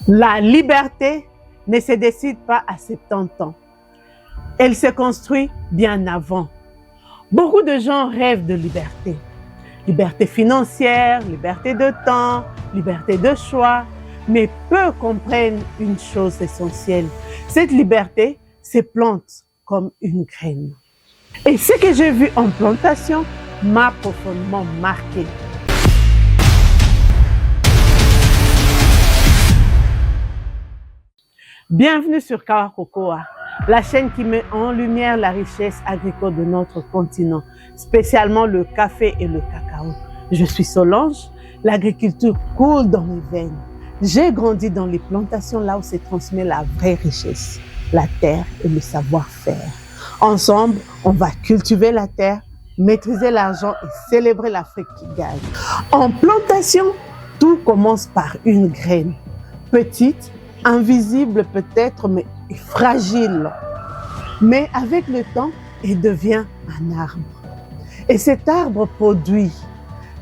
La liberté ne se décide pas à 70 ans. Elle se construit bien avant. Beaucoup de gens rêvent de liberté. Liberté financière, liberté de temps, liberté de choix. Mais peu comprennent une chose essentielle. Cette liberté se plante comme une graine. Et ce que j'ai vu en plantation m'a profondément marqué. Bienvenue sur Kawakokoa, la chaîne qui met en lumière la richesse agricole de notre continent, spécialement le café et le cacao. Je suis Solange, l'agriculture coule dans mes veines. J'ai grandi dans les plantations là où se transmet la vraie richesse, la terre et le savoir-faire. Ensemble, on va cultiver la terre, maîtriser l'argent et célébrer l'Afrique qui gagne. En plantation, tout commence par une graine, petite, invisible peut-être, mais fragile. Mais avec le temps, il devient un arbre. Et cet arbre produit.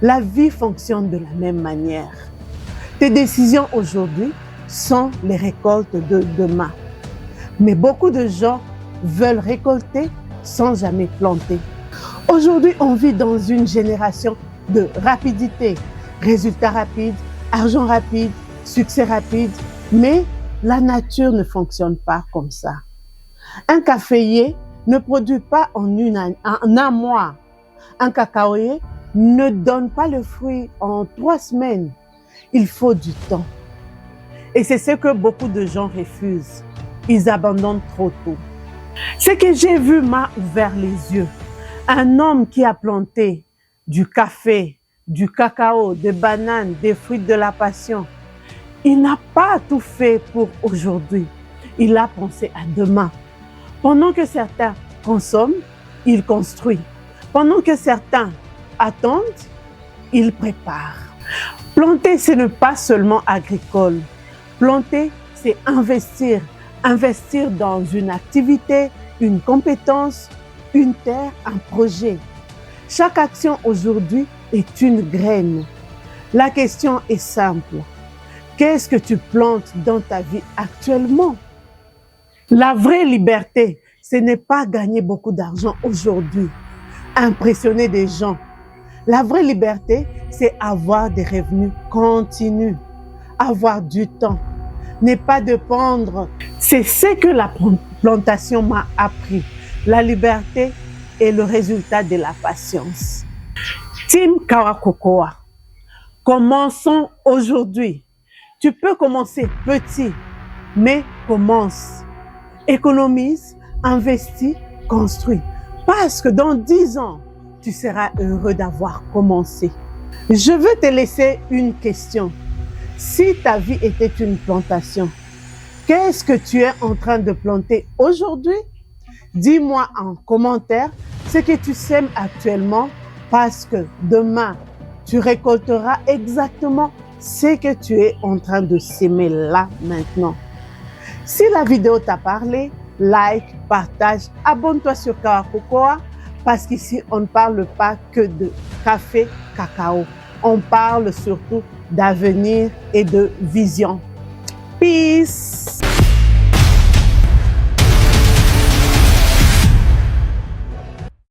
La vie fonctionne de la même manière. Tes décisions aujourd'hui sont les récoltes de demain. Mais beaucoup de gens veulent récolter sans jamais planter. Aujourd'hui, on vit dans une génération de rapidité. Résultats rapides, argent rapide, succès rapide. Mais la nature ne fonctionne pas comme ça. Un caféier ne produit pas en un mois. Un cacaoyer ne donne pas le fruit en 3 semaines. Il faut du temps. Et c'est ce que beaucoup de gens refusent. Ils abandonnent trop tôt. Ce que j'ai vu m'a ouvert les yeux. Un homme qui a planté du café, du cacao, des bananes, des fruits de la passion. Il n'a pas tout fait pour aujourd'hui. Il a pensé à demain. Pendant que certains consomment, il construit. Pendant que certains attendent, il prépare. Planter, ce n'est pas seulement agricole. Planter, c'est investir. Investir dans une activité, une compétence, une terre, un projet. Chaque action aujourd'hui est une graine. La question est simple. Qu'est-ce que tu plantes dans ta vie actuellement? La vraie liberté, ce n'est pas gagner beaucoup d'argent aujourd'hui, impressionner des gens. La vraie liberté, c'est avoir des revenus continus, avoir du temps, ne pas dépendre. C'est ce que la plantation m'a appris. La liberté est le résultat de la patience. Team Kawakokoa, commençons aujourd'hui. Tu peux commencer petit, mais commence. Économise, investis, construis. Parce que dans 10 ans, tu seras heureux d'avoir commencé. Je veux te laisser une question. Si ta vie était une plantation, qu'est-ce que tu es en train de planter aujourd'hui? Dis-moi en commentaire ce que tu sèmes actuellement parce que demain, tu récolteras exactement ce que tu es en train de s'aimer là maintenant. Si la vidéo t'a parlé, like, partage, abonne-toi sur Kawakokoa parce qu'ici on ne parle pas que de café, cacao. On parle surtout d'avenir et de vision. Peace!